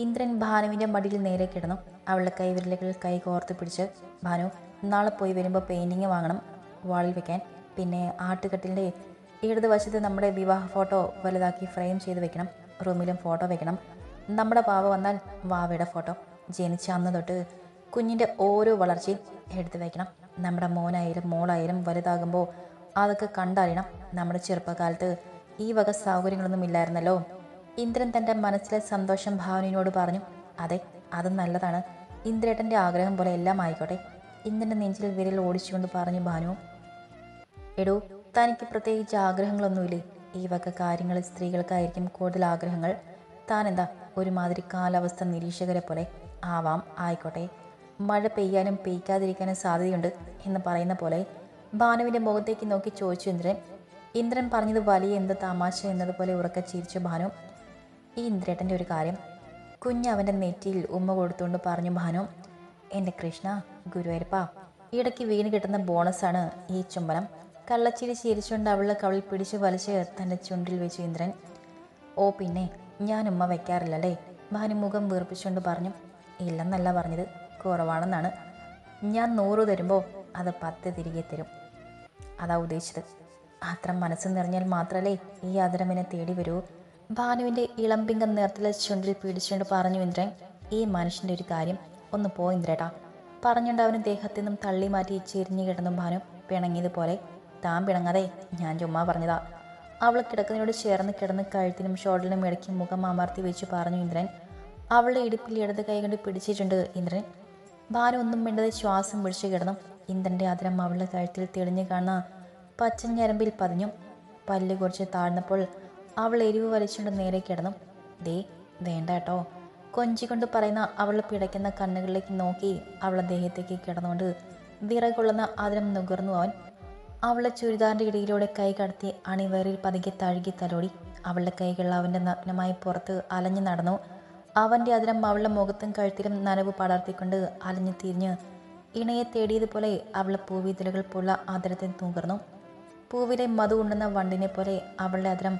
ഇന്ദ്രൻ ഭാനുവിൻ്റെ മടിയിൽ നേരെ കിടന്നു. അവളുടെ കൈവിരലുകൾ കൈ കോർത്ത് പിടിച്ച്, ഭാനു, നാളെ പോയി വരുമ്പോൾ പെയിൻറ്റിങ് വാങ്ങണം, വാളിൽ വെക്കാൻ. പിന്നെ ആട്ടുകട്ടിലിൻ്റെ ഇടതുവശത്ത് നമ്മുടെ വിവാഹ ഫോട്ടോ വലുതാക്കി ഫ്രെയിം ചെയ്ത് വെക്കണം. റൂമിലും ഫോട്ടോ വെക്കണം. നമ്മുടെ പാവ വന്നാൽ വാവയുടെ ഫോട്ടോ, ജനിച്ച അന്ന് തൊട്ട് കുഞ്ഞിൻ്റെ ഓരോ വളർച്ചയും എടുത്ത് വയ്ക്കണം. നമ്മുടെ മോനായാലും മോളായാലും വലുതാകുമ്പോൾ അതൊക്കെ കണ്ടറിയണം. നമ്മുടെ ചെറുപ്പകാലത്ത് ഈ വക സൗകര്യങ്ങളൊന്നും ഇല്ലായിരുന്നല്ലോ. ഇന്ദ്രൻ തൻ്റെ മനസ്സിലെ സന്തോഷം ഭാവനയോട് പറഞ്ഞു. അതെ, അത് നല്ലതാണ്. ഇന്ദ്രേട്ടൻ്റെ ആഗ്രഹം പോലെ എല്ലാം ആയിക്കോട്ടെ. ഇന്ദ്രൻ്റെ നെഞ്ചിൽ വിരൽ ഓടിച്ചുകൊണ്ട് പറഞ്ഞു ഭാനു. എടോ, തനിക്ക് പ്രത്യേകിച്ച് ആഗ്രഹങ്ങളൊന്നുമില്ലേ? ഈ വക കാര്യങ്ങളിൽ സ്ത്രീകൾക്കായിരിക്കും കൂടുതൽ ആഗ്രഹങ്ങൾ. താനെന്താ ഒരുമാതിരി കാലാവസ്ഥ നിരീക്ഷകരെ പോലെ? ആവാം, ആയിക്കോട്ടെ. മഴ പെയ്യാനും പെയ്ക്കാതിരിക്കാനും സാധ്യതയുണ്ട് എന്ന് പറയുന്ന പോലെ ഭാനുവിൻ്റെ മുഖത്തേക്ക് നോക്കി ചോദിച്ചു ഇന്ദ്രൻ. ഇന്ദ്രൻ പറഞ്ഞത് വലിയ എന്ത് തമാശ എന്നതുപോലെ ഉറക്കെ ചിരിച്ചു ഭാനു. ഈ ഇന്ദ്രേട്ടൻ്റെ ഒരു കാര്യം. കുഞ്ഞവൻ്റെ നെറ്റിയിൽ ഉമ്മ കൊടുത്തുകൊണ്ട് പറഞ്ഞു ഭാനു. എൻ്റെ കൃഷ്ണ ഗുരുവായൂരപ്പ, ഇടയ്ക്ക് വീണ് കിട്ടുന്ന ബോണസാണ് ഈ ചുംബനം. കള്ളച്ചിരി ചിരിച്ചുകൊണ്ട് അവളെ കവിളിൽ പിടിച്ച് വലിച്ച് തൻ്റെ ചുണ്ടിൽ വെച്ചു ഇന്ദ്രൻ. ഓ പിന്നെ, ഞാൻ ഉമ്മ വയ്ക്കാറില്ലല്ലേ? ഭാനു മുഖം വീർപ്പിച്ചുകൊണ്ട് പറഞ്ഞു. ഇല്ലെന്നല്ല പറഞ്ഞത്, കുറവാണെന്നാണ്. ഞാൻ 100 തരുമ്പോൾ അത് 10 തിരികെ തരും, അതാ ഉദ്ദേശിച്ചത്. അത്ര മനസ്സ് നിറഞ്ഞാൽ മാത്രമല്ലേ ഈ ആദരവിനെ തേടി വരൂ. ഭാനുവിൻ്റെ ഇളമ്പിങ്ക നേർത്തിലെ ചുണ്ടിൽ പിടിച്ചുകൊണ്ട് പറഞ്ഞു ഇന്ദ്രൻ. ഈ മനുഷ്യൻ്റെ ഒരു കാര്യം. ഒന്ന് പോ ഇന്ദ്രേട്ടാ, പറഞ്ഞുകൊണ്ട് അവന് ദേഹത്തു നിന്നും തള്ളി മാറ്റി ചെരിഞ്ഞു കിടന്നു ഭാനു പിണങ്ങിയതുപോലെ. താൻ പിണങ്ങാതെ, ഞാൻ ചുമ്മാ പറഞ്ഞതാ. അവൾ കിടക്കുന്നതിനോട് ചേർന്ന് കിടന്ന് കഴുത്തിനും ഷോൾഡറിനും ഇടയ്ക്ക് മുഖം അമർത്തി വെച്ച് പറഞ്ഞു ഇന്ദ്രൻ. അവളുടെ ഇടുപ്പിൽ ഇടത് കൈ കൊണ്ട് പിടിച്ചിട്ടുണ്ട് ഇന്ദ്രൻ. ഭാനു ഒന്നും മിണ്ടാതെ ശ്വാസം പിടിച്ചു കിടന്നു. ഇന്ദ്രൻ്റെ ആദരം അവളുടെ കഴുത്തിൽ തെളിഞ്ഞു കാണുന്ന പച്ചഞ്ഞരമ്പിൽ പതിഞ്ഞു. പല്ല് കുറച്ച് താഴ്ന്നപ്പോൾ അവൾ എരിവ് വലിച്ചുകൊണ്ട് നേരെ കിടന്നു. ദേ വേണ്ട കേട്ടോ, കൊഞ്ചിക്കൊണ്ട് പറയുന്ന അവൾ പിടയ്ക്കുന്ന കണ്ണുകളിലേക്ക് നോക്കി അവളുടെ ദേഹത്തേക്ക് കിടന്നുകൊണ്ട് വിറകൊള്ളുന്ന ആദരം നുകർന്നു അവൻ. അവളുടെ ചുരിദാറിൻ്റെ ഇടയിലൂടെ കൈ കടത്തി അണിവയറിൽ പതുക്കെ തഴുകി തലോടി. അവളുടെ കൈകൾ അവൻ്റെ നഗ്നമായി പുറത്ത് അലഞ്ഞു നടന്നു. അവൻ്റെ ആദരം അവളുടെ മുഖത്തും കഴുത്തിലും നനവ് പടർത്തിക്കൊണ്ട് അലഞ്ഞു തിരിഞ്ഞ് ഇണയെ തേടിയതുപോലെ അവളുടെ പൂവിതലുകൾ പുള്ള ആദരത്തെ നുകർന്നു. പൂവിലെ മധു ഉണ്ടെന്ന വണ്ടിനെ പോലെ അവളുടെ ആദരം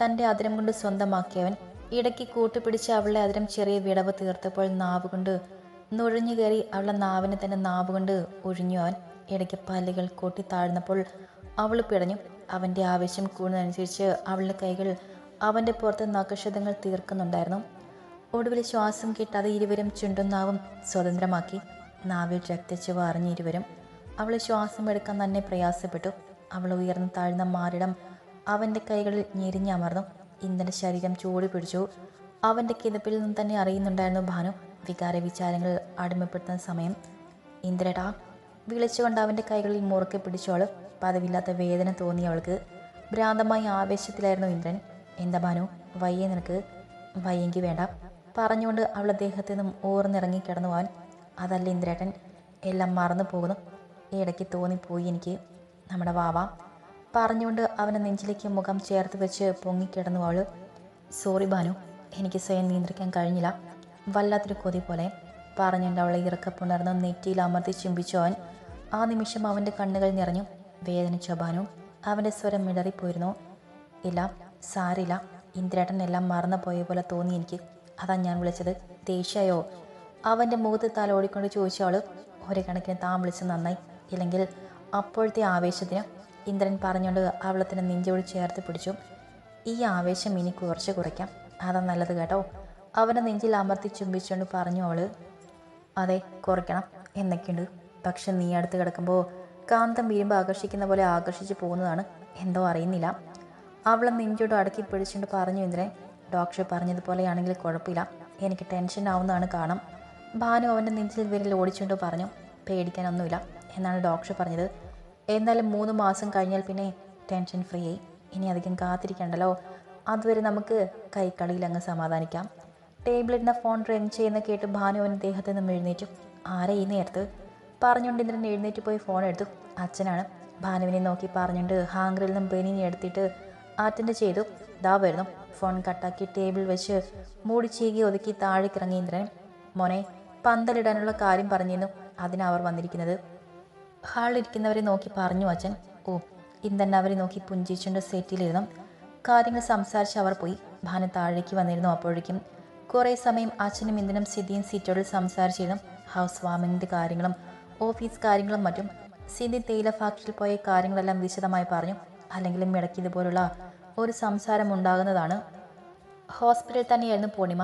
തൻ്റെ ആദരം കൊണ്ട് സ്വന്തമാക്കിയവൻ. ഇടയ്ക്ക് കൂട്ടുപിടിച്ച് അവളുടെ ആദരം ചെറിയ വിടവ് തീർത്തപ്പോൾ നാവുകൊണ്ട് നുഴഞ്ഞു കയറി അവളുടെ നാവിനെ തന്നെ നാവുകൊണ്ട് ഒഴിഞ്ഞു അവൻ. ഇടയ്ക്ക് പല്ലുകൾ കൊട്ടി താഴ്ന്നപ്പോൾ അവൾ പിടഞ്ഞു. അവൻ്റെ ആവേശം കൂടുന്നതനുസരിച്ച് അവളുടെ കൈകൾ അവൻ്റെ പുറത്ത് നഖക്ഷതങ്ങൾ തീർക്കുന്നുണ്ടായിരുന്നു. ഒടുവിൽ ശ്വാസം കിട്ടാതെ ഇരുവരും ചുണ്ടും നാവും സ്വതന്ത്രമാക്കി. നാവിൽ രക്തച്ചുവ അറിഞ്ഞ് ഇരുവരും. അവൾ ശ്വാസം എടുക്കാൻ തന്നെ പ്രയാസപ്പെട്ടു. അവൾ ഉയർന്നു താഴ്ന്ന മാറിടം അവൻ്റെ കൈകളിൽ ഞെരിഞ്ഞമർന്നു. ഇന്ദ്രൻ്റെ ശരീരം ചൂട് പിടിച്ചു. അവൻ്റെ കിതപ്പിൽ നിന്നും തന്നെ അറിയുന്നുണ്ടായിരുന്നു ഭാനു വികാര വിചാരങ്ങൾ അടിമപ്പെടുത്തുന്ന സമയം. ഇന്ദ്രേട്ടാ വിളിച്ചുകൊണ്ട് അവൻ്റെ കൈകളിൽ മുറുക്കെ പിടിച്ചോൾ. പതിവില്ലാത്ത വേദന തോന്നി അവൾക്ക്. ഭ്രാന്തമായ ആവേശത്തിലായിരുന്നു ഇന്ദ്രൻ. എന്താ ഭാനു, വയ്യേ നിനക്ക്? വയ്യെങ്കിൽ വേണ്ട, പറഞ്ഞുകൊണ്ട് അവളുടെ ദേഹത്തു നിന്നും ഊർന്നിറങ്ങി കിടന്നു അവൻ. അതല്ല ഇന്ദ്രേട്ടൻ, എല്ലാം മറന്നു പോകുന്നു. ഇടയ്ക്ക് തോന്നിപ്പോയി എനിക്ക് നമ്മുടെ വാവ. പറഞ്ഞുകൊണ്ട് അവൻ്റെ നെഞ്ചിലേക്ക് മുഖം ചേർത്ത് വെച്ച് പൊങ്ങിക്കിടന്നു അവൾ. സോറി ഭാനു, എനിക്ക് സ്വയം നിയന്ത്രിക്കാൻ കഴിഞ്ഞില്ല, വല്ലാത്തൊരു കൊതി പോലെ പറഞ്ഞുകൊണ്ട് അവളെ ഇറക്കപ്പുണർന്ന് നെറ്റിയിൽ അമർത്തി ചുംബിച്ചു അവൻ. ആ നിമിഷം അവൻ്റെ കണ്ണുകൾ നിറഞ്ഞു. വേദനിച്ച ഭാനു. അവൻ്റെ സ്വരം മിടറിപ്പോയിരുന്നു. ഇല്ല, സാരില്ല ഇന്ദ്രേട്ടൻ, എല്ലാം മറന്നു പോയ പോലെ തോന്നി എനിക്ക്, അതാ ഞാൻ വിളിച്ചത്. ദേഷ്യായോ? അവൻ്റെ മുഖത്ത് തല ഓടിക്കൊണ്ട് ചോദിച്ചു അവൾ. ഒരു കണക്കിന് താൻ വിളിച്ചത് നന്നായി, ഇല്ലെങ്കിൽ അപ്പോഴത്തെ ആവേശത്തിന്, ഇന്ദ്രൻ പറഞ്ഞുകൊണ്ട് അവളെ തന്നെ നെഞ്ചോട് ചേർത്ത് പിടിച്ചു. ഈ ആവേശം ഇനി കുറച്ച് കുറയ്ക്കാം, അതാ നല്ലത് കേട്ടോ, അവൻ്റെ നെഞ്ചിൽ അമർത്തി ചുംബിച്ചുകൊണ്ട് പറഞ്ഞു അവൾ. അതെ, കുറയ്ക്കണം എന്നൊക്കെയുണ്ട്, പക്ഷെ നീ അടുത്ത് കിടക്കുമ്പോൾ കാന്തം വീഴുമ്പോൾ ആകർഷിക്കുന്ന പോലെ ആകർഷിച്ച് പോകുന്നതാണ്, എന്തോ അറിയുന്നില്ല. അവളെ നെഞ്ചോട് അടക്കി പിടിച്ചുകൊണ്ട് പറഞ്ഞു ഇന്ദ്രൻ. ഡോക്ടർ പറഞ്ഞതുപോലെയാണെങ്കിൽ കുഴപ്പമില്ല, എനിക്ക് ടെൻഷൻ ആവുന്നതാണ് കാണാം. ഭാനു അവൻ്റെ നെഞ്ചിൽ വിരൽ ഓടിച്ചുകൊണ്ട് പറഞ്ഞു. പേടിക്കാനൊന്നുമില്ല എന്നാണ് ഡോക്ടർ പറഞ്ഞത്. എന്നാലും 3 മാസം കഴിഞ്ഞാൽ പിന്നെ ടെൻഷൻ ഫ്രീ ആയി. ഇനി അധികം കാത്തിരിക്കണ്ടല്ലോ, അതുവരെ നമുക്ക് കൈക്കളിയിൽ അങ്ങ് സമാധാനിക്കാം. ടേബിളിരുന്ന ഫോൺ റിങ് ചെയ്യുന്ന കേട്ട് ഭാനു അവൻ്റെ ദേഹത്ത് നിന്നും എഴുന്നേറ്റു. ആരെ ഈ നേരത്ത്? പറഞ്ഞുകൊണ്ട് ഇന്ദ്രൻ എഴുന്നേറ്റ് പോയി ഫോൺ എടുത്തു. അച്ഛനാണ്. ഭാനുവിനെ നോക്കി പറഞ്ഞുകൊണ്ട് ഹാങ്കറിൽ നിന്നും ബനിയൻ എടുത്തിട്ട് അറ്റൻഡ് ചെയ്തു. ദാ വരുന്നു. ഫോൺ കട്ടാക്കി ടേബിൾ വെച്ച് മൂടി ചീകി ഒതുക്കി താഴേക്കിറങ്ങി ഇന്ദ്രൻ. മോനെ, പന്തലിടാനുള്ള കാര്യം പറഞ്ഞിരുന്നു, അതിനവർ വന്നിരിക്കുന്നത്. ഹാളിലിരിക്കുന്നവരെ നോക്കി പറഞ്ഞു അച്ഛൻ. ഓ, ഇന്ദ്രൻ അവരെ നോക്കി പുഞ്ചിച്ചുകൊണ്ട് സെറ്റിലിരുന്നു. കാര്യങ്ങൾ സംസാരിച്ച് അവർ പോയി. ഭാനു താഴേക്ക് വന്നിരുന്നു. അപ്പോഴേക്കും കുറേ സമയം അച്ഛനും ഇന്ദിനും സിദ്ധിയും സിറ്റോടിൽ സംസാരിച്ചിരുന്നു. ഹൗസ് വാമിങ്ങിൻ്റെ കാര്യങ്ങളും ഓഫീസ് കാര്യങ്ങളും മറ്റും. സിദ്ധി തേയില ഫാക്ടറിയിൽ പോയ കാര്യങ്ങളെല്ലാം വിശദമായി പറഞ്ഞു. അല്ലെങ്കിലും ഇടയ്ക്ക് ഇതുപോലുള്ള ഒരു സംസാരം ഉണ്ടാകുന്നതാണ്. ഹോസ്പിറ്റലിൽ തന്നെയായിരുന്നു പൂർണിമ.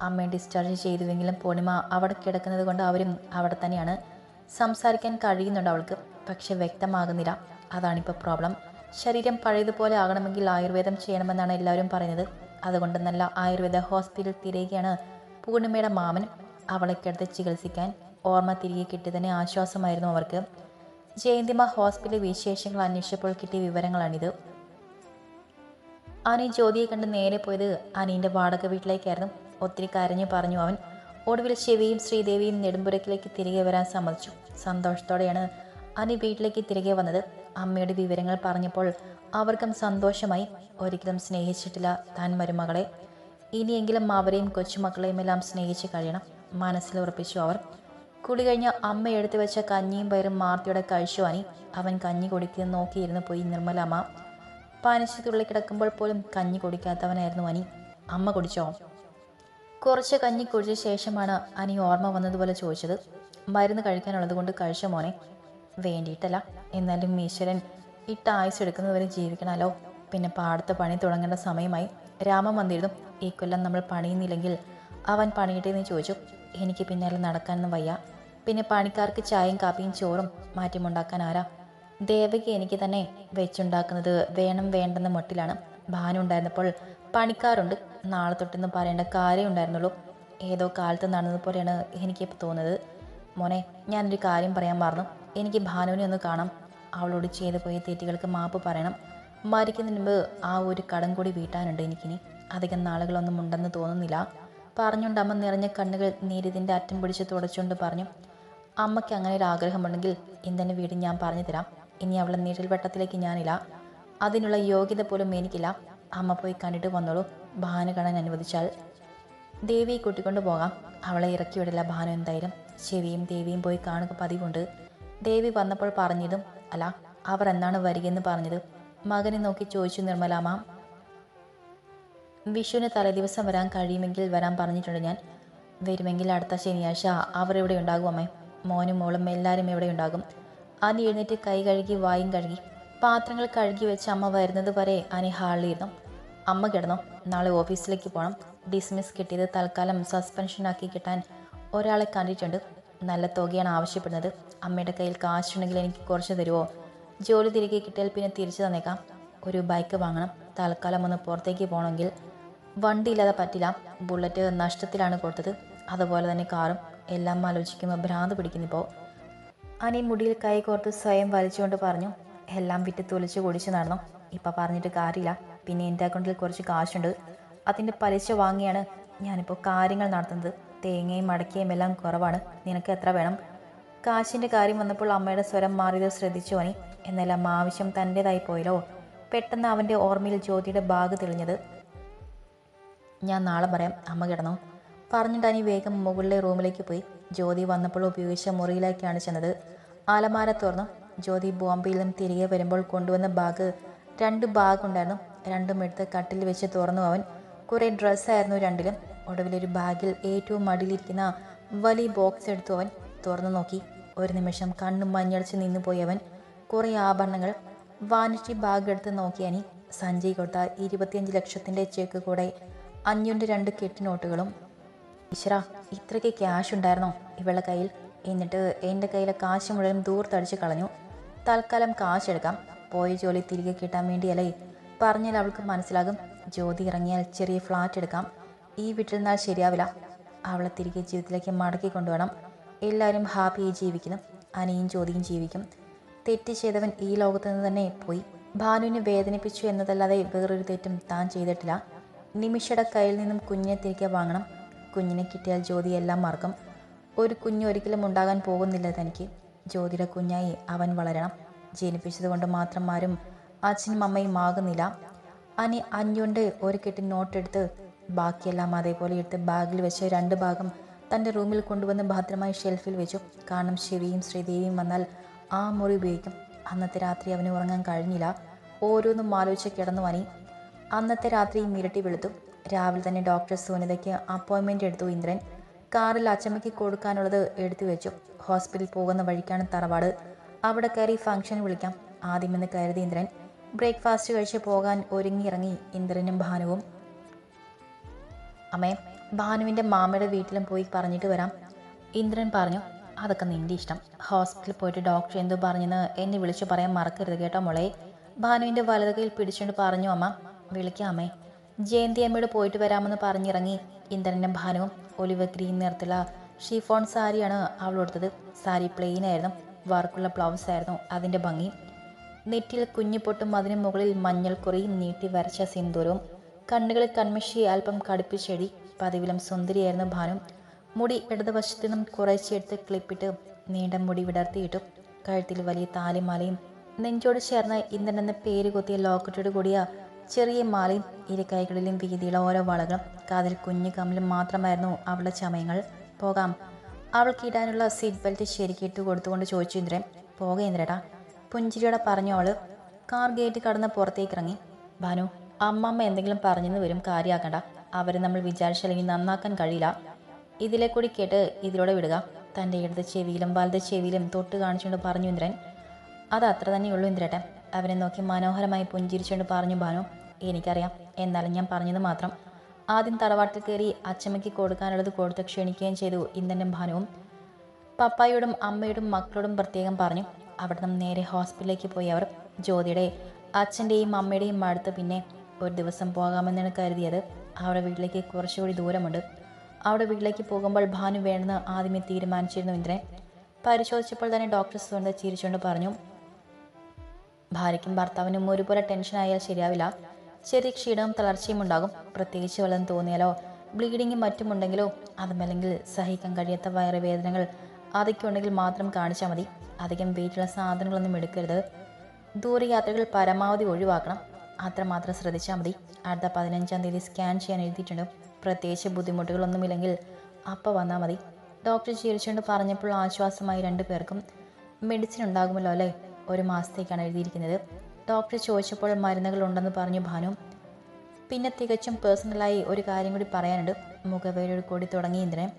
അമ്മയെ ഡിസ്ചാർജ് ചെയ്തുവെങ്കിലും പൂർണിമ അവിടെ കിടക്കുന്നത് കൊണ്ട് അവരും അവിടെ തന്നെയാണ്. സംസാരിക്കാൻ കഴിയുന്നുണ്ട് അവൾക്ക്, പക്ഷെ വ്യക്തമാകുന്നില്ല. അതാണിപ്പോൾ പ്രോബ്ലം. ശരീരം പഴയതുപോലെ ആകണമെങ്കിൽ ആയുർവേദം ചെയ്യണമെന്നാണ് എല്ലാവരും പറയുന്നത്. അതുകൊണ്ട് നല്ല ആയുർവേദ ഹോസ്പിറ്റൽ തിരയുകയാണ് പൂർണിമയുടെ മാമൻ. അവളെ കിടത്ത് ചികിത്സിക്കാൻ ഓർമ്മ തിരികെ കിട്ടി തന്നെ ആശ്വാസമായിരുന്നു അവർക്ക്. ജയന്തിമ ഹോസ്പിറ്റൽ വിശേഷങ്ങൾ അന്വേഷിച്ചപ്പോൾ കിട്ടിയ വിവരങ്ങളാണിത്. അനി ജ്യോതിയെ കണ്ട് നേരെ പോയത് അനീൻ്റെ വാടക വീട്ടിലേക്കായിരുന്നു. ഒത്തിരി കരഞ്ഞു പറഞ്ഞു അവൻ. ഒടുവിൽ ശിവയും ശ്രീദേവിയും നെടുമ്പുരക്കിലേക്ക് തിരികെ വരാൻ സമ്മതിച്ചു. സന്തോഷത്തോടെയാണ് അനി വീട്ടിലേക്ക് തിരികെ വന്നത്. അമ്മയുടെ വിവരങ്ങൾ പറഞ്ഞപ്പോൾ അവർക്കും സന്തോഷമായി. ഒരിക്കലും സ്നേഹിച്ചിട്ടില്ല താൻ മരുമകളെ. ഇനിയെങ്കിലും അവരെയും കൊച്ചുമക്കളെയും എല്ലാം സ്നേഹിച്ച് കഴിയണം മനസ്സിൽ ഉറപ്പിച്ചു അവർ. കുളി കഴിഞ്ഞ് അമ്മ എടുത്തു വെച്ച കഞ്ഞിയും പയറും മാർത്തിയോടെ കഴിച്ചു അനി. അവൻ കഞ്ഞി കുടിക്കുന്നത് നോക്കിയിരുന്നു പോയി നിർമ്മലമ്മ. പനിച്ച് തുള്ളി കിടക്കുമ്പോൾ പോലും കഞ്ഞി കുടിക്കാത്തവനായിരുന്നു അനി. അമ്മ കുടിച്ചോ? കുറച്ച് കഞ്ഞി കുടിച്ച ശേഷമാണ് അനി ഓർമ്മ വന്നതുപോലെ ചോദിച്ചത്. മരുന്ന് കഴിക്കാനുള്ളത് കൊണ്ട് കഴിച്ച മോനെ. വേണ്ടിയിട്ടല്ല, എന്നാലും ഈശ്വരൻ ഇട്ട ആയുസ് എടുക്കുന്നതുവരെ ജീവിക്കണമല്ലോ. പിന്നെ പാടത്ത് പണി തുടങ്ങേണ്ട സമയമായി. രാമൻ വന്നിരുന്നു. ഈ കൊല്ലം നമ്മൾ പണിയുന്നില്ലെങ്കിൽ അവൻ പണിയിട്ടെന്ന് ചോദിച്ചു. എനിക്ക് പിന്നാലെ നടക്കാനൊന്നും വയ്യ. പിന്നെ പണിക്കാർക്ക് ചായയും കാപ്പിയും ചോറും മാറ്റിമുണ്ടാക്കാൻ ആരാ? ദേവകി എനിക്ക് തന്നെ വെച്ചുണ്ടാക്കുന്നത് വേണം വേണ്ടെന്ന മട്ടിലാണ്. ഭാനു ഉണ്ടായിരുന്നപ്പോൾ പണിക്കാരുണ്ട്, നാളെ തൊട്ടെന്ന് പറയേണ്ട കാര്യം ഉണ്ടായിരുന്നുള്ളൂ. ഏതോ കാലത്ത് നടന്നതുപോലെയാണ് എനിക്കിപ്പോൾ തോന്നുന്നത്. മോനെ, ഞാനൊരു കാര്യം പറയാൻ മറന്നു. എനിക്ക് ഭാനുവിനെ ഒന്ന് കാണാം. അവളോട് ചെയ്തു പോയ തെറ്റുകൾക്ക് മാപ്പ് പറയണം. മരിക്കുന്നതിന് മുമ്പ് ആ ഒരു കടം കൂടി വീട്ടാനുണ്ട് എനിക്കിനി. അധികം നാളുകളൊന്നും ഉണ്ടെന്ന് തോന്നുന്നില്ല. പറഞ്ഞുകൊണ്ട് അമ്മ നിറഞ്ഞ കണ്ണുകൾ നീരിതിൻ്റെ അറ്റം പിടിച്ച് തുടച്ചുകൊണ്ട് പറഞ്ഞു. അമ്മയ്ക്ക് അങ്ങനെ ഒരു ആഗ്രഹമുണ്ടെങ്കിൽ എന്തെന്നെ വീട് ഞാൻ പറഞ്ഞു തരാം. ഇനി അവളെ നിഴൽ വെട്ടത്തിലേക്ക് ഞാനില്ല. അതിനുള്ള യോഗ്യത പോലും എനിക്കില്ല. അമ്മ പോയി കണ്ടിട്ട് വന്നോളൂ, ഭാനു കാണാൻ അനുവദിച്ചാൽ. ദേവിയെ കൂട്ടിക്കൊണ്ട് പോകാം. അവളെ ഇറക്കി വിടില്ല ഭാനു എന്തായാലും. ശിവയും ദേവിയും പോയി കാണുക പതിവുണ്ട്. ദേവി വന്നപ്പോൾ പറഞ്ഞതും അല്ല, അവർ എന്നാണ് വരികയെന്ന് പറഞ്ഞത്? മകനെ നോക്കി ചോദിച്ചു നിർമ്മലാമ്മ. വിഷുവിന് തലേദിവസം വരാൻ കഴിയുമെങ്കിൽ വരാൻ പറഞ്ഞിട്ടുണ്ട് ഞാൻ. വരുമെങ്കിൽ അടുത്ത ശനിയാഴ്ച അവർ ഇവിടെ ഉണ്ടാകും അമ്മേ. മോനും മോളും എല്ലാവരും ഇവിടെ ഉണ്ടാകും. അനി എഴുന്നേറ്റ് കൈ കഴുകി വായും കഴുകി പാത്രങ്ങൾ കഴുകി വെച്ച് അമ്മ വരുന്നത് വരെ അനി ഹാളിലിരുന്നു. അമ്മ കിടന്നോ? നാളെ ഓഫീസിലേക്ക് പോകണം. ഡിസ്മിസ് കിട്ടിയത് തൽക്കാലം സസ്പെൻഷനാക്കി കിട്ടാൻ ഒരാളെ കണ്ടിട്ടുണ്ട്. നല്ല തുകയാണ് ആവശ്യപ്പെടുന്നത്. അമ്മയുടെ കയ്യിൽ കാശുണ്ടെങ്കിൽ എനിക്ക് കുറച്ച് തരുമോ? ജോലി തിരികെ കിട്ടിയാൽ പിന്നെ തിരിച്ചു തന്നേക്കാം. ഒരു ബൈക്ക് വാങ്ങണം. തൽക്കാലം ഒന്ന് പുറത്തേക്ക് പോകണമെങ്കിൽ. വണ്ടിയില്ലാതെ പറ്റില്ല. ബുള്ളറ്റ് നഷ്ടത്തിലാണ് കൊടുത്തത്. അതുപോലെ തന്നെ കാറും. എല്ലാം ആലോചിക്കുമ്പോൾ ഭ്രാന്ത് പിടിക്കുന്നിപ്പോൾ. അനി മുടിയിൽ കൈ കോർത്ത് സ്വയം വലിച്ചുകൊണ്ട് പറഞ്ഞു. എല്ലാം വിറ്റ് തുലച്ച് കുടിച്ച് നടന്നു. ഇപ്പം പറഞ്ഞിട്ട് കാര്യമില്ല. പിന്നെ എൻ്റെ അക്കൗണ്ടിൽ കുറച്ച് കാശുണ്ട്. അതിൻ്റെ പലിശ വാങ്ങിയാണ് ഞാനിപ്പോൾ കാര്യങ്ങൾ നടത്തുന്നത്. തേങ്ങയും മടക്കിയും എല്ലാം കുറവാണ്. നിനക്ക് എത്ര വേണം? കാശിൻ്റെ കാര്യം വന്നപ്പോൾ അമ്മയുടെ സ്വരം മാറിയത് ശ്രദ്ധിച്ചു അനി. എന്നെല്ലാം ആവശ്യം തൻ്റേതായി പോയല്ലോ. പെട്ടെന്ന് അവൻ്റെ ഓർമ്മയിൽ ജ്യോതിയുടെ ബാഗ് തെളിഞ്ഞത്. ഞാൻ നാളെ പറയാം, അമ്മ കിടന്നു പറഞ്ഞിട്ട് അനി വേഗം മുകളിലെ റൂമിലേക്ക് പോയി. ജ്യോതി വന്നപ്പോൾ ഉപയോഗിച്ച മുറിയിലേക്കാണ് ചെന്നത്. അലമാര തുറന്നു. ജ്യോതി ബോംബെയിൽ നിന്ന് തിരികെ വരുമ്പോൾ കൊണ്ടുവന്ന ബാഗ് 2 ബാഗ് ഉണ്ടായിരുന്നു. രണ്ടും എടുത്ത് കട്ടിൽ വെച്ച് തുറന്നു അവൻ. കുറേ ഡ്രസ്സായിരുന്നു രണ്ടിലും. ഒടുവിലൊരു ബാഗിൽ ഏറ്റവും അടിയിലിരിക്കുന്ന വലിയ ബോക്സ് എടുത്തു അവൻ. തുറന്നു നോക്കി. ഒരു നിമിഷം കണ്ണും മഞ്ഞളിച്ച് നിന്നുപോയി അവൻ. കുറേ ആഭരണങ്ങൾ. വാനിറ്റി ബാഗ് എടുത്ത് നോക്കി അനി. സഞ്ജയ് കൊടുത്ത 25 ലക്ഷത്തിൻ്റെ ചെക്ക് കൂടെ 500 2 കെട്ട് നോട്ടുകളും. ഈശ്വര, ഇത്രയ്ക്ക് ക്യാഷ് ഉണ്ടായിരുന്നോ ഇവളുടെ കയ്യിൽ? എന്നിട്ട് എൻ്റെ കയ്യിലെ കാശ് മുഴുവൻ ദൂർത്തടിച്ച് കളഞ്ഞു. തൽക്കാലം കാശ് എടുക്കാം. പോയ ജോലി തിരികെ കിട്ടാൻ വേണ്ടിയല്ലേ? പറഞ്ഞാൽ അവൾക്ക് മനസ്സിലാകും. ജ്യോതി ഇറങ്ങിയാൽ ചെറിയ ഫ്ലാറ്റ് എടുക്കാം. ഈ വീട്ടിൽ നിന്നാൽ ശരിയാവില്ല. അവളെ തിരികെ ജീവിതത്തിലേക്ക് മടക്കി കൊണ്ടുവേണം. എല്ലാവരും ഹാപ്പിയായി ജീവിക്കുന്നു. അനിയും ജ്യോതിയും ജീവിക്കും. തെറ്റ് ചെയ്തവൻ ഈ ലോകത്ത് നിന്ന് തന്നെ പോയി. ഭാനുവിനെ വേദനിപ്പിച്ചു എന്നതല്ലാതെ വേറൊരു തെറ്റും താൻ ചെയ്തിട്ടില്ല. നിമിഷയുടെ കയ്യിൽ നിന്നും കുഞ്ഞിനെ തിരികെ വാങ്ങണം. കുഞ്ഞിനെ കിട്ടിയാൽ ജ്യോതി എല്ലാം മറക്കും. ഒരു കുഞ്ഞ് ഒരിക്കലും ഉണ്ടാകാൻ പോകുന്നില്ല തനിക്ക്. ജ്യോതിയുടെ കുഞ്ഞായി അവൻ വളരണം. ജനിപ്പിച്ചതുകൊണ്ട് മാത്രം ആരും അച്ഛനും അമ്മയും ആകുന്നില്ല. അനി 500 ഒരു കെട്ടി നോട്ടെടുത്ത് ബാക്കിയെല്ലാം അതേപോലെ എടുത്ത് ബാഗിൽ വെച്ച് 2 ഭാഗം തൻ്റെ റൂമിൽ കൊണ്ടുവന്ന് ഭദ്രമായി ഷെൽഫിൽ വെച്ചു. കാരണം ശിവയും ശ്രീദേവിയും വന്നാൽ ആ മുറി ഉപയോഗിക്കും. അന്നത്തെ രാത്രി അവന് ഉറങ്ങാൻ കഴിഞ്ഞില്ല. ഓരോന്നും ആലോചിച്ച് കിടന്നു അനി. അന്നത്തെ രാത്രി മിരട്ടി വെളുത്തു. രാവിലെ തന്നെ ഡോക്ടർ സുനിതയ്ക്ക് അപ്പോയിൻമെൻ്റ് എടുത്തു ഇന്ദ്രൻ. കാറിൽ അച്ചമ്മയ്ക്ക് കൊടുക്കാനുള്ളത് എടുത്തു വെച്ചു. ഹോസ്പിറ്റലിൽ പോകുന്ന വഴിക്കാണ് തറവാട്. അവിടെ കയറി ഫംഗ്ഷൻ വിളിക്കാം ആദ്യമെന്ന് കരുതി ഇന്ദ്രൻ. ബ്രേക്ക്ഫാസ്റ്റ് കഴിച്ച് പോകാൻ ഒരുങ്ങിയിറങ്ങി ഇന്ദ്രനും ഭാനുവും. അമ്മേ, ഭാനുവിൻ്റെ മാമയുടെ വീട്ടിലും പോയി പറഞ്ഞിട്ട് വരാം, ഇന്ദ്രൻ പറഞ്ഞു. അതൊക്കെ നിൻ്റെ ഇഷ്ടം. ഹോസ്പിറ്റലിൽ പോയിട്ട് ഡോക്ടർ എന്തു പറഞ്ഞെന്ന് എന്നെ വിളിച്ചു പറയാൻ മറക്കരുത് കേട്ടോ മോളെ, ഭാനുവിൻ്റെ വലത് കയ്യിൽ പിടിച്ചുകൊണ്ട് പറഞ്ഞു അമ്മ. വിളിക്കാമേ. ജയന്തി അമ്മയോട് പോയിട്ട് വരാമെന്ന് പറഞ്ഞിറങ്ങി ഇന്ദ്രനും ഭാനുവും. ഒലിവ് ഗ്രീൻ നിറത്തിലുള്ള ഷിഫോൺ സാരിയാണ് അവൾ കൊടുത്തത്. സാരി പ്ലെയിൻ ആയിരുന്നു. വർക്കുള്ള ബ്ലൗസ് ആയിരുന്നു അതിൻ്റെ ഭംഗി. നെറ്റിൽ കുഞ്ഞു പൊട്ടും അതിന് മുകളിൽ മഞ്ഞൾ കുറിയും നീട്ടി വരച്ച സിന്ദൂരവും. കണ്ണുകളിൽ കൺമഷി അല്പം കടുപ്പിച്ചെഴുതി. പതിവിലും സുന്ദരിയായിരുന്നു ഭാനു. മുടി ഇടതുവശത്തു നിന്നും കുറച്ചെടുത്ത് ക്ലിപ്പിട്ട് നീണ്ട മുടി വിടർത്തിയിട്ടു. കഴുത്തിൽ വലിയ താലിമാലയും നെഞ്ചോട് ചേർന്ന് ഇന്ദ്രനെന്ന പേര് കൊത്തിയ ലോക്കറ്റോട് കൂടിയ ചെറിയ മാലയും. ഇരു കൈകളിലും വീതിയുള്ള ഓരോ വളകളും. കാതിൽ കുഞ്ഞു കമ്മലും മാത്രമായിരുന്നു അവളുടെ ചമയങ്ങൾ. പോകാം, അവൾക്കിടാനുള്ള സീറ്റ് ബെൽറ്റ് ശരിക്കിട്ട് കൊടുത്തുകൊണ്ട് ചോദിച്ചു ഇന്ദ്രൻ. പോകെ ഇന്ദ്രേട്ടാ, പുഞ്ചിരിയോടെ പറഞ്ഞു അവള്. കാർ ഗേറ്റ് കടന്ന് പുറത്തേക്ക് ഇറങ്ങി. ഭാനു, അമ്മമ്മ എന്തെങ്കിലും പറഞ്ഞെന്ന് വരും, കാര്യമാക്കണ്ട. അവരെ നമ്മൾ വിചാരിച്ചല്ലെങ്കിൽ നന്നാക്കാൻ കഴിയില്ല. ഇതിലെ കൂടി കേട്ട് ഇതിലൂടെ വിടുക. തൻ്റെ ഇടത് ചെവിയിലും വലത് ചെവിയിലും തൊട്ട് കാണിച്ചുകൊണ്ട് പറഞ്ഞു ഇന്ദ്രൻ. അത് അത്ര തന്നെയുള്ളൂ ഇന്ദ്രേട്ടൻ, അവനെ നോക്കി മനോഹരമായി പുഞ്ചിരിച്ചുകൊണ്ട് പറഞ്ഞു ഭാനു. എനിക്കറിയാം, എന്നാലും ഞാൻ പറഞ്ഞത് മാത്രം. ആദ്യം തറവാട്ടിൽ കയറി അച്ചമ്മയ്ക്ക് കൊടുക്കാനുള്ളത് കൊടുത്ത് ക്ഷണിക്കുകയും ചെയ്തു ഇന്ദ്രനും ഭാനുവും. പപ്പായോടും അമ്മയോടും മക്കളോടും പ്രത്യേകം പറഞ്ഞു. അവിടെ നിന്ന് നേരെ ഹോസ്പിറ്റലിലേക്ക് പോയി അവർ. ജ്യോതിയുടെ അച്ഛൻ്റെയും അമ്മയുടെയും അടുത്ത് പിന്നെ ഒരു ദിവസം പോകാമെന്നാണ് കരുതിയത്. അവരുടെ വീട്ടിലേക്ക് കുറച്ചുകൂടി ദൂരമുണ്ട്. അവിടെ വീട്ടിലേക്ക് പോകുമ്പോൾ ഭാനു വേണമെന്ന് ആദ്യമേ തീരുമാനിച്ചിരുന്നു ഇന്ദ്രൻ. പരിശോധിച്ചപ്പോൾ തന്നെ ഡോക്ടർ സുനിത ചിരിച്ചുകൊണ്ട് പറഞ്ഞു, ഭാര്യയ്ക്കും ഭർത്താവിനും ഒരുപോലെ ടെൻഷനായാൽ ശരിയാവില്ല. ചെറിയ ക്ഷീണവും തളർച്ചയും ഉണ്ടാകും. പ്രത്യേകിച്ച് വല്ലതും തോന്നിയാലോ ബ്ലീഡിങ്ങും മറ്റുമുണ്ടെങ്കിലോ അതുമല്ലെങ്കിൽ സഹിക്കാൻ കഴിയാത്ത വയറുവേദനകൾ അതൊക്കെ ഉണ്ടെങ്കിൽ മാത്രം കാണിച്ചാൽ മതി. അധികം വെയിറ്റുള്ള സാധനങ്ങളൊന്നും എടുക്കരുത്. ദൂരയാത്രകൾ പരമാവധി ഒഴിവാക്കണം. അത്രമാത്രം ശ്രദ്ധിച്ചാൽ മതി. അടുത്ത 15-ാം തീയതി സ്കാൻ ചെയ്യാൻ എഴുതിയിട്ടുണ്ട്. പ്രത്യേകിച്ച് ബുദ്ധിമുട്ടുകളൊന്നുമില്ലെങ്കിൽ അപ്പം വന്നാൽ മതി. ഡോക്ടർ ചിരിച്ചുകൊണ്ട് പറഞ്ഞപ്പോൾ ആശ്വാസമായി രണ്ടു പേർക്കും. മെഡിസിൻ ഉണ്ടാകുമല്ലോ അല്ലേ? 1 മാസത്തേക്കാണ് എഴുതിയിരിക്കുന്നത്. ഡോക്ടർ ചോദിച്ചപ്പോൾ മരുന്നുകൾ ഉണ്ടെന്ന് പറഞ്ഞു ഭാനു. പിന്നെ തികച്ചും പേഴ്സണലായി ഒരു കാര്യം കൂടി പറയാനുണ്ട്. മുഖവേരോട് കൂടി തുടങ്ങി ഇന്ദ്രൻ.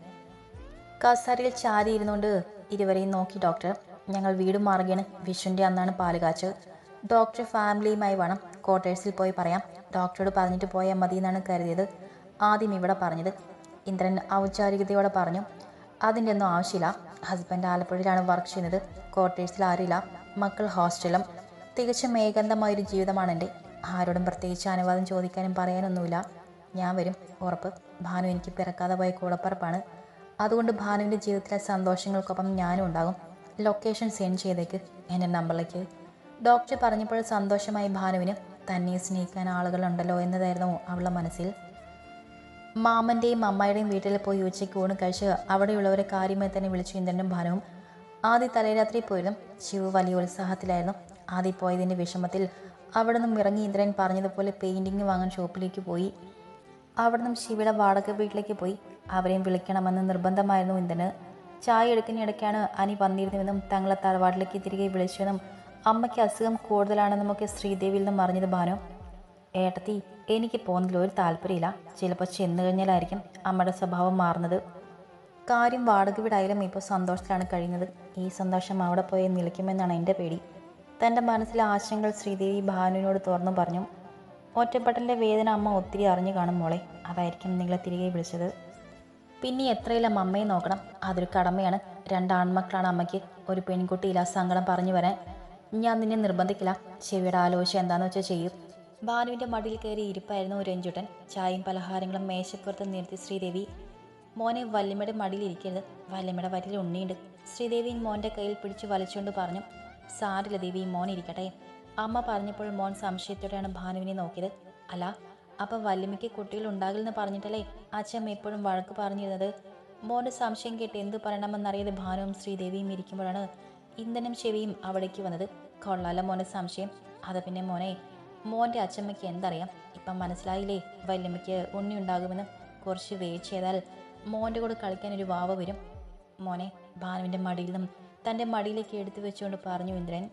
കസേരയിൽ ചാരി ഇരുന്നുകൊണ്ട് ഇരുവരെയും നോക്കി ഡോക്ടർ. ഞങ്ങൾ വീട് മാറുകയാണ്. വിഷുവിൻ്റെ അന്നാണ് പാലുകാച്ച്. ഡോക്ടർ ഫാമിലിയുമായി വേണം. ക്വാർട്ടേഴ്സിൽ പോയി പറയാം. ഡോക്ടറോട് പറഞ്ഞിട്ട് പോയാൽ മതി എന്നാണ് കരുതിയത്. ആദ്യം ഇവിടെ പറഞ്ഞത്, ഇന്ദ്രൻ ഔപചാരികതയോടെ പറഞ്ഞു. അതിൻ്റെ ഒന്നും ആവശ്യമില്ല. ഹസ്ബൻഡ് ആലപ്പുഴയിലാണ് വർക്ക് ചെയ്യുന്നത്. ക്വാർട്ടേഴ്സിൽ ആരില്ല. മക്കൾ ഹോസ്റ്റലും. തികച്ചും ഏകാന്തമായൊരു ജീവിതമാണ് എൻ്റെ. ആരോടും പ്രത്യേകിച്ച് അനുവാദം ചോദിക്കാനും പറയാനൊന്നുമില്ല. ഞാൻ വരും, ഉറപ്പ്. ഭാനു എനിക്ക് പിറക്കാതെ പോയ കൂടപ്പറപ്പാണ്. അതുകൊണ്ട് ഭാനുവിൻ്റെ ജീവിതത്തിലെ സന്തോഷങ്ങൾക്കൊപ്പം ഞാനും ഉണ്ടാകും. ലൊക്കേഷൻ സെൻഡ് ചെയ്തേക്ക് എൻ്റെ നമ്പറിലേക്ക്. ഡോക്ടർ പറഞ്ഞപ്പോൾ സന്തോഷമായി ഭാനുവിന്. തന്നെ സ്നേഹിക്കാൻ ആളുകളുണ്ടല്ലോ എന്നതായിരുന്നു അവളുടെ മനസ്സിൽ. മാമൻ്റെയും അമ്മായിയുടെയും വീട്ടിൽ പോയി ഉച്ചയ്ക്ക് ഊണ് കഴിച്ച് അവിടെയുള്ളവരെ കാര്യമായി തന്നെ വിളിച്ചു ഇന്ദ്രനും ഭാനുവും. ആദ്യ തലേരാത്രി പോയതും ശിവ വലിയ ഉത്സാഹത്തിലായിരുന്നു. ആദ്യം പോയതിൻ്റെ വിഷമത്തിൽ അവിടെ നിന്നും ഇറങ്ങി ഇന്ദ്രൻ പറഞ്ഞതുപോലെ പെയിൻറ്റിങ് വാങ്ങാൻ ഷോപ്പിലേക്ക് പോയി. അവിടെ നിന്നും ശിവയുടെ വാടക വീട്ടിലേക്ക് പോയി. അവരെയും വിളിക്കണമെന്ന് നിർബന്ധമായിരുന്നു ഇന്ദ്രന്. ചായ എടുക്കുന്നതിനിടയ്ക്കാണ് അനി വന്നിരുന്നുവെന്നും തങ്ങളെ തറവാട്ടിലേക്ക് തിരികെ വിളിച്ചുവെന്നും അമ്മയ്ക്ക് അസുഖം കൂടുതലാണെന്നുമൊക്കെ ശ്രീദേവിയിൽ നിന്നും അറിഞ്ഞത് ഭാനു. ഏട്ടത്തി, എനിക്ക് പോകുന്നതിൽ ഒരു താല്പര്യമില്ല. ചിലപ്പോൾ ചെന്നു കഴിഞ്ഞാലായിരിക്കും അമ്മയുടെ സ്വഭാവം മാറുന്നത്. കാര്യം വാടക വീടായാലും ഇപ്പോൾ സന്തോഷത്തിലാണ് കഴിയുന്നത്. ഈ സന്തോഷം അവിടെ പോയി നിലയ്ക്കുമെന്നാണ് എൻ്റെ പേടി. തൻ്റെ മനസ്സിലെ ആശങ്കകൾ ശ്രീദേവി ഭാനുവിനോട് തുറന്നു പറഞ്ഞു. ഒറ്റപ്പെട്ടലിൻ്റെ വേദന അമ്മ ഒത്തിരി അറിഞ്ഞു കാണും മോളെ. അതായിരിക്കും നിങ്ങളെ തിരികെ വിളിച്ചത്. പിന്നെ എത്രയില്ല അമ്മയെ നോക്കണം. അതൊരു കടമയാണ്. 2 ആൺമക്കളാണ് അമ്മയ്ക്ക്. ഒരു പെൺകുട്ടിയില്ല സങ്കടം പറഞ്ഞു വരാൻ. ഞാൻ നിന്നെ നിർബന്ധിക്കില്ല. ചെവിയുടെ ആലോചന എന്താണെന്ന് വെച്ചാൽ ചെയ്യും. ഭാനുവിൻ്റെ മടിയിൽ കയറി ഇരിപ്പായിരുന്നു രഞ്ജുട്ടൻ. ചായയും പലഹാരങ്ങളും മേശപ്പുറത്ത് നിർത്തി ശ്രീദേവി. മോനെ, വല്യമ്മയുടെ മടിയിൽ ഇരിക്കരുത്. വല്യമ്മയുടെ വയറ്റിൽ ഉണ്ണിയുണ്ട്. ശ്രീദേവി മോൻ്റെ കയ്യിൽ പിടിച്ചു വലിച്ചുകൊണ്ട് പറഞ്ഞു. സാരില്ല ദേവി, മോൻ ഇരിക്കട്ടെ. അമ്മ പറഞ്ഞപ്പോൾ മോൻ സംശയത്തോടെയാണ് ഭാനുവിനെ നോക്കിയത്. അല്ല, അപ്പം വല്യമ്മയ്ക്ക് കുട്ടികൾ ഉണ്ടാകില്ലെന്ന് പറഞ്ഞിട്ടല്ലേ അച്ഛമ്മ എപ്പോഴും വഴക്ക് പറഞ്ഞിരുന്നത്? മോൻ്റെ സംശയം കേട്ട് എന്തു പറയണമെന്നറിയാതെ ഭാനുവും ശ്രീദേവിയും ഇരിക്കുമ്പോഴാണ് ഇന്ധനം ചെവിയും അവിടേക്ക് വന്നത്. കൊള്ളാല മോൻ്റെ സംശയം. അത് പിന്നെ മോനെ, മോൻ്റെ അച്ഛമ്മയ്ക്ക് എന്തറിയാം? ഇപ്പം മനസ്സിലായില്ലേ വല്യമ്മയ്ക്ക് ഉണ്ണി ഉണ്ടാകുമെന്ന്? കുറച്ച് വെയിറ്റ് ചെയ്താൽ മോൻ്റെ കൂടെ കളിക്കാൻ ഒരു വാവ വരും. മോനെ, ഭാനുവിൻ്റെ മടിയിൽ നിന്നും തൻ്റെ മടിയിലേക്ക് എടുത്തു വെച്ചുകൊണ്ട് പറഞ്ഞു ഇന്ദ്രൻ.